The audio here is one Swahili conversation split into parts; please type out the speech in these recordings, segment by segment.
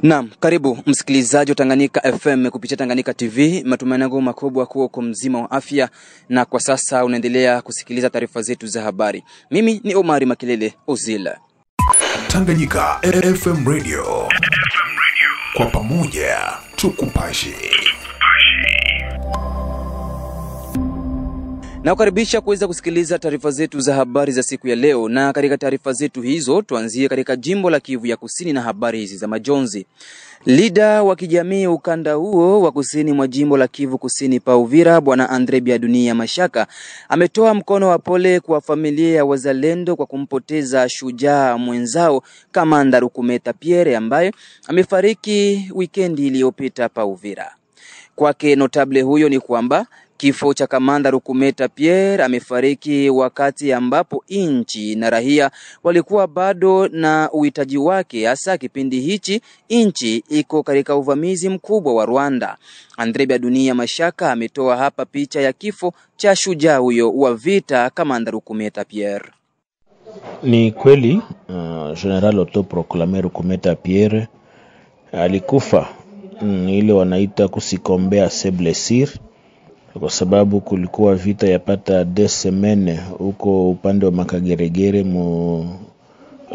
Naam, karibu msikilizaji wa Tanganyika FM kupitia Tanganyika TV. Matumaini yangu makubwa kuwa uko mzima wa afya na kwa sasa unaendelea kusikiliza taarifa zetu za habari. Mimi ni Omari Makilele Ozila. Tanganyika FM Radio. Kwa pamoja tukupashe. Na kukaribisha kuweza kusikiliza taarifa zetu za habari za siku ya leo, na katika taarifa zetu hizo tuanzie katika jimbo la Kivu ya Kusini na habari hizi za majonzi. Lida wa kijamii ukanda huo wa kusini mwa jimbo la Kivu Kusini pa Uvira, Bwana Andre Biadunia Mashaka ametoa mkono wa pole kwa familia ya wazalendo kwa kumpoteza shujaa mwenzao Kamanda Rukumeta Pierre ambaye amefariki wikendi iliyopita pa Uvira. Kwake notable huyo ni kwamba kifo cha Kamanda Rukumeta Pierre amefariki wakati ambapo inchi na raia walikuwa bado na uhitaji wake, hasa kipindi hichi inchi iko katika uvamizi mkubwa wa Rwanda. Andre Biadunia Mashaka ametoa hapa picha ya kifo cha shujaa huyo wa vita Kamanda Rukumeta Pierre. Ni kweli General autoproclamé Rukumeta Pierre alikufa ile wanaita kusikombea se blessure, kwa sababu kulikuwa vita yapata 2 semaines huko upande wa Makageregere mu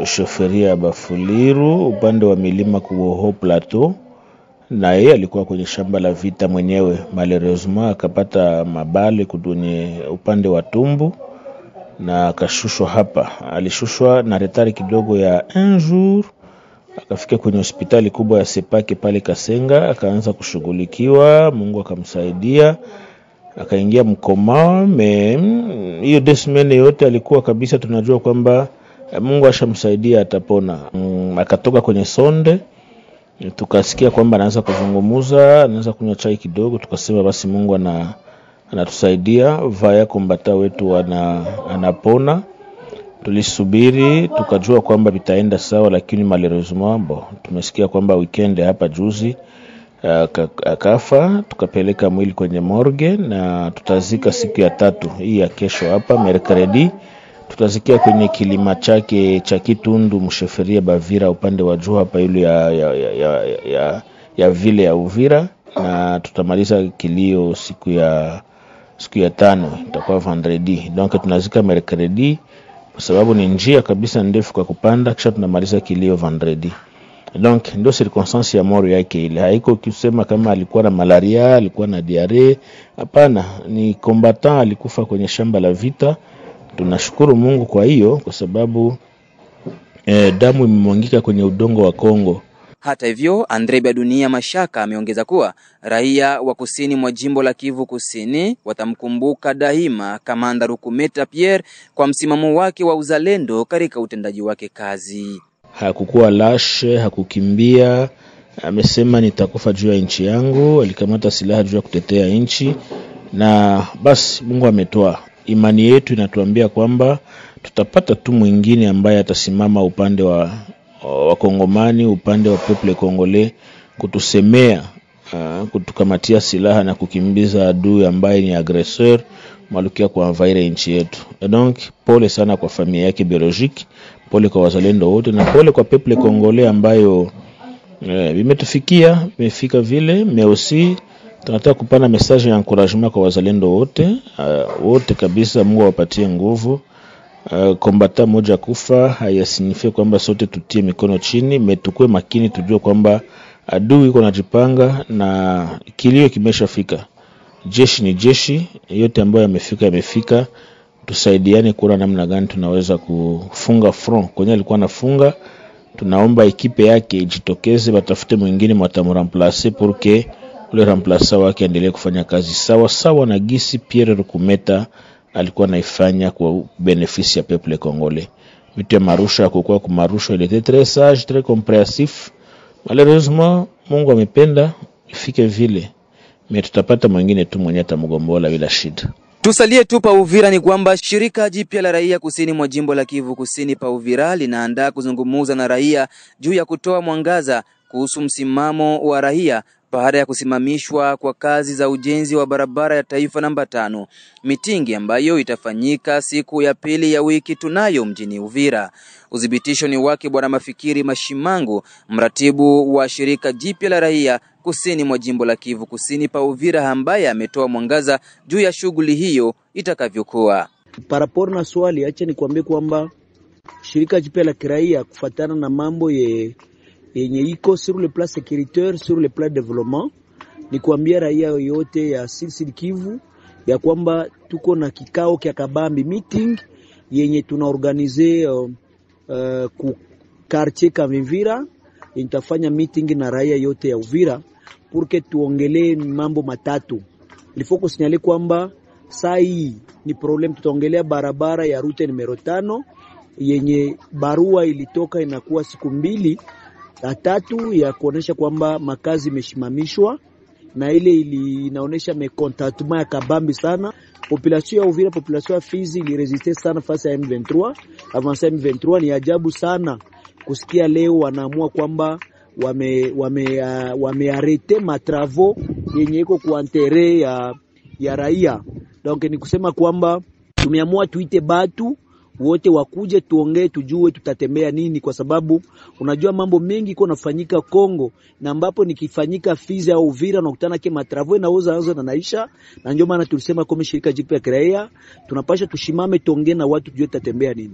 shoferia Bafuliru upande wa milima kuoho plateau, na yeye alikuwa kwenye shamba la vita mwenyewe. Malheureusement akapata mabale kwenye upande wa tumbu na akashushwa hapa. Alishushwa na retard kidogo ya 1 jour, akafika kwenye hospitali kubwa ya Sepake pale Kasenga, akaanza kushughulikiwa. Mungu akamsaidia akaingia mkoma. Hiyo 2 semaines yote alikuwa kabisa tunajua kwamba Mungu ashamsaidia atapona. Akatoka kwenye sonde, tukasikia kwamba anaanza kuzungumuza, anaanza kunywa chai kidogo, tukasema basi Mungu anatusaidia, vaya kombata wetu anapona. Tulisubiri tukajua kwamba vitaenda sawa, lakini malheureusement tumesikia kwamba weekend hapa juzi akafa. Tukapeleka mwili kwenye morgue na tutazika siku ya 3 hii ya kesho hapa mercredi. Tutazikia kwenye kilima chake cha Kitundu msheferia Bavira upande wa juu hapa ile ya vile ya Uvira, na tutamaliza kilio siku ya 5 itakuwa vendredi. Donc tunazika mercredi kwa sababu ni njia kabisa ndefu kwa kupanda, kisha tunamaliza kilio vendredi. Donc ndio circonstance ya moro yake ile. Haiko kusema kama alikuwa na malaria, alikuwa na diarrhea. Hapana, ni combattant, alikufa kwenye shamba la vita. Tunashukuru Mungu kwa hiyo, kwa sababu damu imemwangika kwenye udongo wa Kongo. Hata hivyo, Andre Biadunia Mashaka ameongeza kuwa raia wa kusini mwa jimbo la Kivu Kusini watamkumbuka daima Kamanda Rukumeta Pierre kwa msimamo wake wa uzalendo katika utendaji wake kazi. Hakukuwa lashe, hakukimbia. Amesema nitakufa juu ya nchi yangu. Alikamata silaha juu ya kutetea nchi, na basi Mungu ametoa. Imani yetu inatuambia kwamba tutapata tu mwingine ambaye atasimama upande wa Kongomani, upande wa peuple congolais, kutusemea, kutukamatia silaha na kukimbiza adui ambaye ni aggresseur malukia kwa envahir nchi yetu. Donc pole sana kwa familia yake biologique, pole kwa wazalendo wote, na pole kwa peuple congolais ambayo vimetufikia, vimefika vile. Mais aussi tunataka kupana message ya encouragement kwa wazalendo wote kabisa. Mungu awapatie nguvu. Kombata moja kufa hayasinifie kwamba sote tutie mikono chini, metukue makini, tujue kwamba adui yuko anajipanga na kilio kimeshafika. Jeshi ni jeshi, yote ambayo yamefika. Tusaidiane kuona namna gani tunaweza kufunga front kwenye alikuwa anafunga. Tunaomba ekipe yake ijitokeze, batafute mwingine mwatamremplacer pour que ule remplaçant wake endelee kufanya kazi sawa sawa na gisi Pierre Rukumeta alikuwa naifanya kwa benefice ya peuple congolais. Vitu ya Marusha kukua kwa Marusha, il était très sage, très compréhensif. Malheureusement Mungu amependa ifike vile, mais tutapata mwingine tu mwenye atamgombola bila shida. Tusalie tu pa Uvira ni kwamba shirika jipya la raia kusini mwa jimbo la Kivu Kusini pa Uvira linaandaa kuzungumza na raia juu ya kutoa mwangaza kuhusu msimamo wa raia baada ya kusimamishwa kwa kazi za ujenzi wa barabara ya taifa namba 5, mitingi ambayo itafanyika siku ya pili ya wiki tunayo mjini Uvira. Udhibitisho ni wake Bwana Mafikiri Mashimango, mratibu wa shirika jipya la raia kusini mwa jimbo la Kivu Kusini pa Uvira, ambaye ametoa mwangaza juu ya shughuli hiyo itakavyokuwa. Parapor na swali, acha nikwambie kwamba shirika jipya la kiraia kufuatana na mambo yenye iko sur le plan sécuritaire, sur le plan développement, ni kuambia raia yote ya Sud Kivu ya kwamba tuko na kikao kia kabambi meeting yenye tunaorganize ku quartier Kavimvira. Nitafanya meeting na raia yote ya Uvira porque tuongelee mambo matatu. Ilifoko sinyale kwamba saa hii ni problem, tutaongelea barabara ya route numero 5 yenye barua ilitoka inakuwa siku 2 na 3 ya kuonesha kwamba makazi imeshimamishwa, na ile inaonesha mecontentement ya kabambi sana. Population ya Uvira, population ya Fizi iliresiste sana face ya M23. Avance M23 ni ajabu sana kusikia leo wanaamua kwamba wamearete matravaux yenye iko kuantere ya raia. Donc ni kusema kwamba tumeamua tuite batu wote wakuje tuongee tujue tutatembea nini, kwa sababu unajua mambo mengi iko nafanyika Kongo, na ambapo nikifanyika Fizi au Uvira nakutana ke matravaux na anza na naisha. Na ndio maana tulisema kama shirika jipya ya kiraia tunapasha tushimame tuongee na watu tujue tutatembea nini.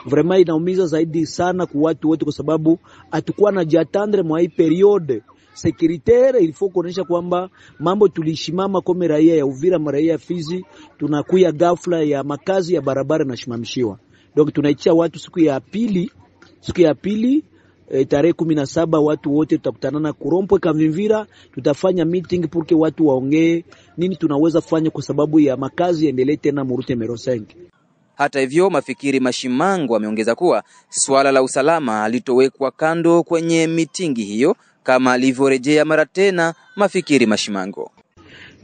Vraiment inaumiza zaidi sana kwa watu wote, kwa sababu atakuwa na jatandre mwa hii periode securitaire. Il faut kuonesha kwamba mambo tulishimama kama raia ya Uvira, raia ya Fizi, tunakuya ghafla ya makazi ya barabara na shimamishiwa. Donc tunaitia watu siku ya pili tarehe 17 watu wote tutakutana na Kurompwe Kavimvira, tutafanya meeting porque watu waongee nini tunaweza fanya kwa sababu ya makazi endelee tena murute numero 5. Hata hivyo, Mafikiri Mashimango ameongeza kuwa swala la usalama litowekwa kando kwenye mitingi hiyo, kama alivyorejea mara tena Mafikiri Mashimango.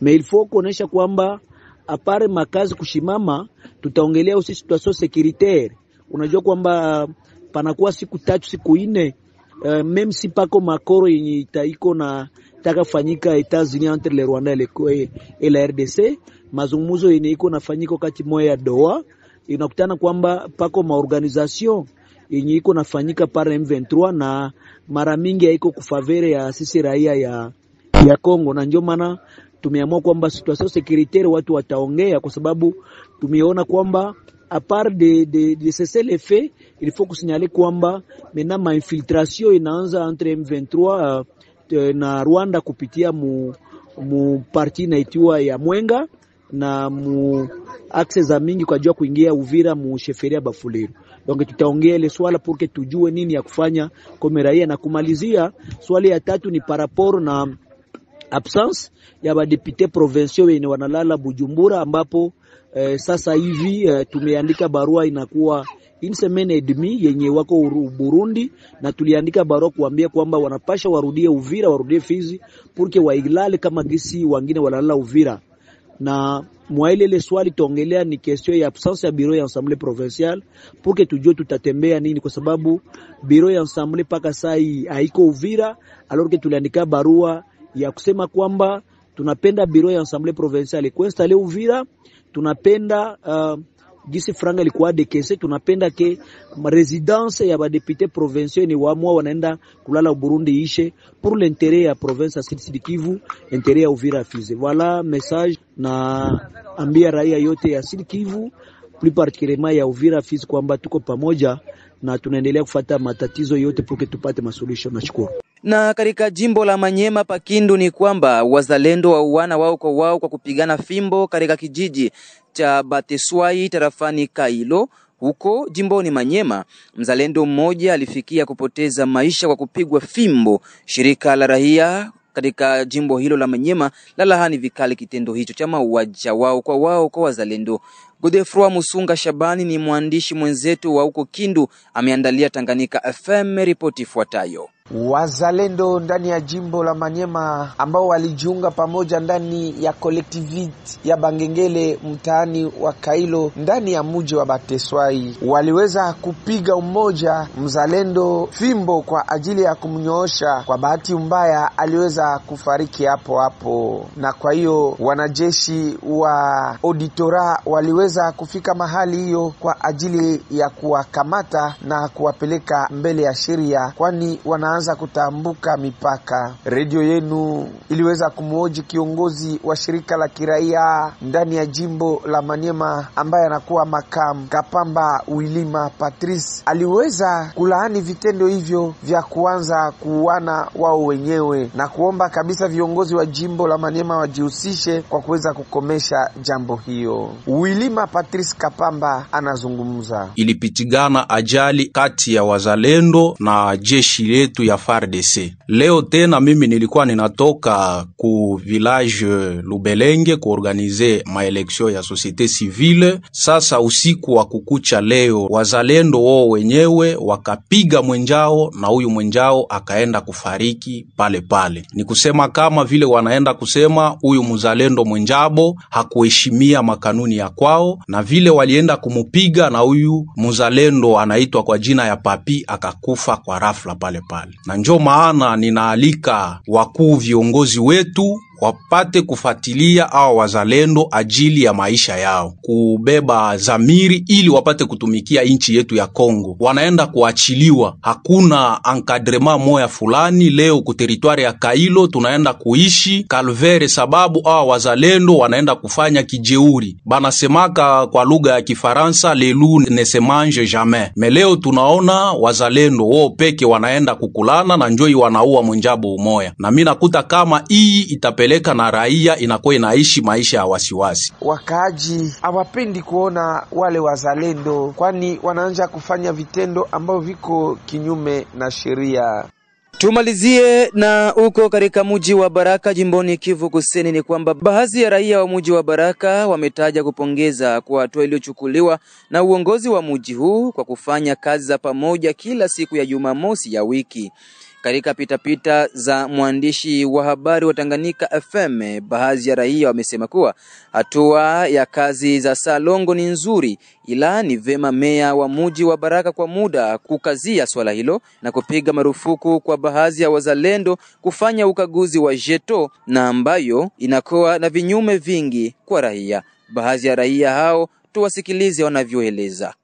Il faut kuonesha kwamba apare makazi kushimama, tutaongelea usi situation securitaire. Unajua kwamba panakuwa siku 3 siku 4 même si pako makoro yenye itaiko na taka fanyika Etats-Unis entre le Rwanda et la RDC, mazungumzo yenye iko nafanyika kati moja ya Doha, inakutana kwamba pako maorganisation yenye iko nafanyika pale M23 na mara mingi haiko kufavere ya sisi raia ya Kongo. Na ndio maana tumeamua kwamba situation securitaire watu wataongea, kwa sababu tumeona kwamba a part de cesser les faits, il faut kusinyaler kwamba maintenant ma infiltration inaanza entre M23 na Rwanda kupitia mu parti na itiwa ya Mwenga na mu access za mingi kwa jua kuingia Uvira mu sheferia Bafuliru. Donc tutaongea ile swala pour que tujue nini ya kufanya kama raia. Na kumalizia swali ya 3 ni par rapport na absence ya ba député provinciaux wenye wanalala Bujumbura, ambapo sasa hivi tumeandika barua inakuwa une semaine et demie yenye wako Burundi, na tuliandika barua kuambia kwamba wanapasha warudie Uvira, warudie Fizi porque wailale kama gisi wengine walala Uvira. Na mwaile ile swali tuongelea ni question ya absence ya bureau ya assemblée provinciale pour que tujue tutatembea nini, kwa sababu bureau ya assemblée paka sai haiko Uvira, alors que tuliandika barua ya kusema kwamba tunapenda bureau ya assemblée provinciale kuinstaller Uvira, tunapenda gisi franga ilikuwa dekese, tunapenda ke residence ya ba députés provinciaux ni wamwa wanaenda kulala Burundi ishe pour l'intérêt ya province ya Sud Kivu, intérêt ya Uvira Fizi. Voilà message na ambia raia yote ya Sud Kivu, plus particulièrement ya Uvira Fizi, kwamba tuko pamoja na tunaendelea kufuata matatizo yote pour que tupate masolution. Nashukuru. Na katika jimbo la Manyema Pakindu ni kwamba wazalendo wauana wao kwa kupigana fimbo katika kijiji cha Bateswai tarafani Kailo huko jimboni Manyema. Mzalendo mmoja alifikia kupoteza maisha kwa kupigwa fimbo. Shirika la raia katika jimbo hilo la Manyema lalahani vikali kitendo hicho cha mauaji wao kwa wazalendo. Godefroid Musunga Shabani ni mwandishi mwenzetu wa huko Kindu, ameandalia Tanganyika FM ripoti ifuatayo. Wazalendo ndani ya jimbo la Maniema ambao walijiunga pamoja ndani ya collectivity ya Bangengele mtaani wa Kailo ndani ya mji wa Bateswai waliweza kupiga mmoja mzalendo fimbo kwa ajili ya kumnyoosha. Kwa bahati mbaya aliweza kufariki hapo hapo, na kwa hiyo wanajeshi wa auditora waliweza kufika mahali hiyo kwa ajili ya kuwakamata na kuwapeleka mbele ya sheria, kwani wanaanza kutambuka mipaka. Radio yenu iliweza kumhoji kiongozi wa shirika la kiraia ndani ya jimbo la Maniema ambaye anakuwa makamu Kapamba Wilima Patrice. Aliweza kulaani vitendo hivyo vya kuanza kuuana wao wenyewe na kuomba kabisa viongozi wa jimbo la Maniema wajihusishe kwa kuweza kukomesha jambo hiyo. Wilima Patrice Kapamba anazungumza. Ilipitigana ajali kati ya wazalendo na jeshi letu ya FARDC. Leo tena mimi nilikuwa ninatoka ku village Lubelenge kuorganize maeleksio ya societe civile. Sasa usiku wa kukucha leo wazalendo wao wenyewe wakapiga mwenjao na huyu mwenjao akaenda kufariki pale pale. Ni kusema kama vile wanaenda kusema huyu mzalendo mwenjabo hakuheshimia makanuni ya kwao, na vile walienda kumupiga na huyu mzalendo anaitwa kwa jina ya Papi akakufa kwa rafla pale pale. Na njoo maana ninaalika wakuu viongozi wetu wapate kufatilia au wazalendo ajili ya maisha yao, kubeba zamiri ili wapate kutumikia inchi yetu ya Kongo. Wanaenda kuachiliwa, hakuna encadrement moya fulani. Leo ku territoire ya Kailo tunaenda kuishi Calvaire sababu au wazalendo wanaenda kufanya kijeuri. Banasemaka kwa lugha ya Kifaransa les loups ne se mangent jamais. Leo tunaona wazalendo wao peke wanaenda kukulana na njoi wanaua mwenjabo umoya. Na mimi nakuta kama hii itapeleka na raia inakuwa inaishi maisha ya wasiwasi. Wakaaji hawapendi kuona wale wazalendo, kwani wanaanza kufanya vitendo ambavyo viko kinyume na sheria. Tumalizie na uko katika mji wa Baraka jimboni Kivu Kusini ni kwamba baadhi ya raia wa mji wa Baraka wametaja kupongeza kwa hatua iliyochukuliwa na uongozi wa mji huu kwa kufanya kazi za pamoja kila siku ya Jumamosi ya wiki. Katika pitapita za mwandishi wa habari wa Tanganyika FM, baadhi ya raia wamesema kuwa hatua ya kazi za Salongo ni nzuri, ila ni vema meya wa mji wa Baraka kwa muda kukazia swala hilo na kupiga marufuku kwa baadhi ya wazalendo kufanya ukaguzi wa jeto, na ambayo inakuwa na vinyume vingi kwa raia. Baadhi ya raia hao tuwasikilize wanavyoeleza.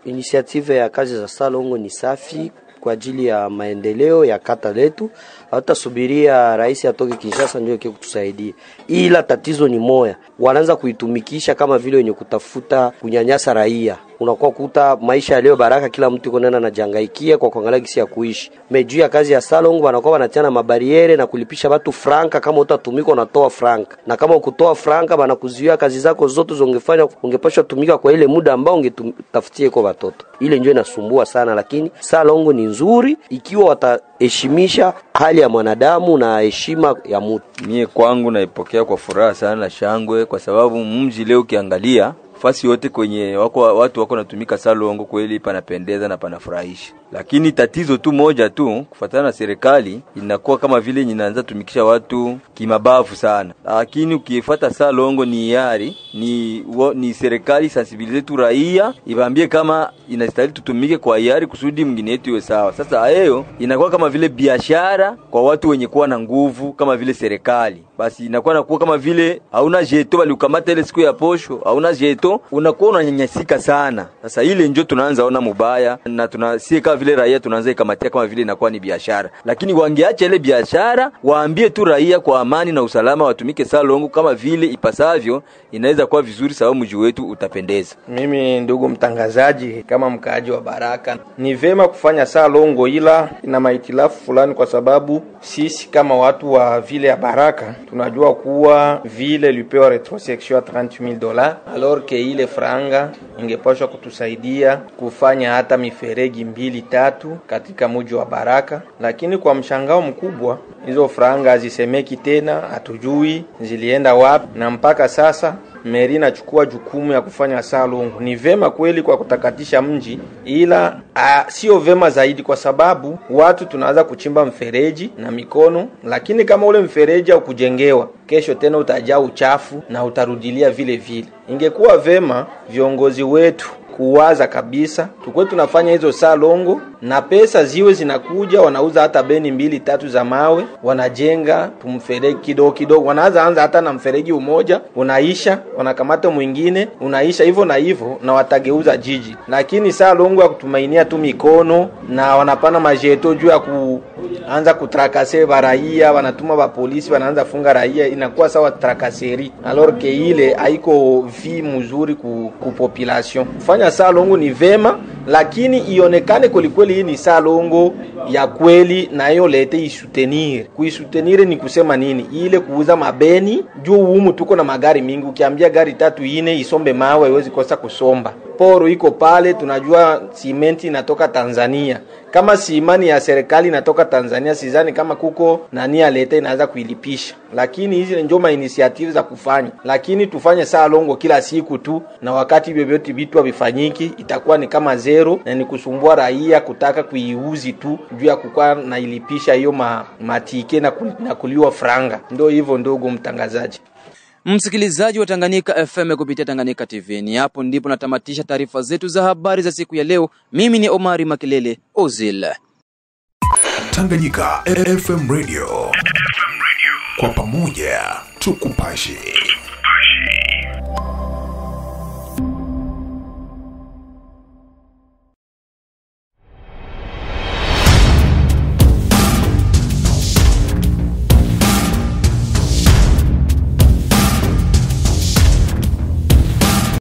Initiative ya kazi za Salongo ni safi kwa ajili ya maendeleo ya kata letu. Hatasubiria rais atoke Kinshasa ndio yake kutusaidia. Ila tatizo ni moya, wanaanza kuitumikisha kama vile wenye kutafuta kunyanyasa raia. Unakuwa kuta maisha leo Baraka kila mtu yuko nenda na jangaikia kwa kuangalia kisi ya kuishi. Meju ya kazi ya Salongo wanakuwa wanachana mabariere na kulipisha watu franka kama utatumika unatoa franka. Na kama ukutoa franka banakuzuia kazi zako zote zongefanya ungepashwa tumika kwa ile muda ambao ungetafutie kwa watoto. Ile ndio inasumbua sana, lakini Salongo ni nzuri ikiwa wataheshimisha hali ya mwanadamu na heshima ya mtu. Mie kwangu naipokea kwa furaha sana na shangwe, kwa sababu mji leo ukiangalia fasi yote kwenye watu wako natumika Salongo kweli panapendeza na panafurahisha. Lakini tatizo tu moja tu, kufuatana na serikali inakuwa kama vile inaanza tumikisha watu kimabavu sana. Lakini ukifuata Salongo ni yari ni serikali sensibilize tu raia, ibambie kama inastahili tutumike kwa yari kusudi mwingine yetu iwe sawa. Sasa hayo inakuwa kama vile biashara kwa watu wenye kuwa na nguvu kama vile serikali. Basi inakuwa kama vile hauna jeto bali ukamata ile siku ya posho, hauna jeto unakuwa unanyanyasika sana. Sasa ile njoo tunaanza ona mubaya na tunasieka vile raia tunaanza ikamatia kama vile inakuwa ni biashara. Lakini wangeacha ile biashara, waambie tu raia kwa amani na usalama watumike Salongo kama vile ipasavyo, inaweza kuwa vizuri sababu mji wetu utapendeza. Mimi ndugu mtangazaji, kama mkaaji wa Baraka, ni vema kufanya Salongo, ila ina mahitilafu fulani, kwa sababu sisi kama watu wa vile ya Baraka tunajua kuwa vile lipewa retrosection ya $30,000 alors que ile franga ingepashwa kutusaidia kufanya hata miferegi 2-3 katika mji wa Baraka. Lakini kwa mshangao mkubwa hizo franga hazisemeki tena, hatujui zilienda wapi, na mpaka sasa meri inachukua jukumu ya kufanya salongo. Ni vema kweli kwa kutakatisha mji, ila sio vema zaidi, kwa sababu watu tunaanza kuchimba mfereji na mikono, lakini kama ule mfereji au kujengewa, kesho tena utajaa uchafu na utarudilia vile vile. Ingekuwa vema viongozi wetu kuwaza kabisa tukwe tunafanya hizo salongo na pesa ziwe zinakuja, wanauza hata beni 2-3 za mawe, wanajenga tumfereji kidogo, wanaanza hata na mfereji umoja unaisha, wanakamata mwingine unaisha, hivyo na hivyo, na watageuza jiji. Lakini salongo ya kutumainia tu mikono na wanapana majeto juu ya kuanza kutrakase raia, wanatuma ba polisi wanaanza funga raia, inakuwa sawa trakaseri, alors que ile haiko vi mzuri ku population. Fanya salongo ni vema, lakini ionekane kweli hii ni salongo ya kweli, na hiyo lete isoutenir. Kuisoutenir ni kusema nini? Ile kuuza mabeni juu humu tuko na magari mingi, ukiambia gari 3-4 isombe mawe haiwezi kosa kusomba. Poro iko pale, tunajua simenti inatoka Tanzania. Kama simani ya serikali inatoka Tanzania, sidhani kama kuko nani alete inaanza kuilipisha. Lakini hizi ndio initiative za kufanya. Lakini tufanye salongo kila siku tu, na wakati vyovyote vitu havifanyiki, itakuwa ni kama zero, na ni kusumbua raia kutaka kuiuzi tu juu ya kukaa na ilipisha hiyo matike na kuliwa franga. Ndio hivyo ndogo mtangazaji. Msikilizaji wa Tanganyika FM kupitia Tanganyika TV, ni hapo ndipo natamatisha taarifa zetu za habari za siku ya leo. Mimi ni Omari Makelele Ozil. Tanganyika FM Radio. Kwa pamoja tukupashe.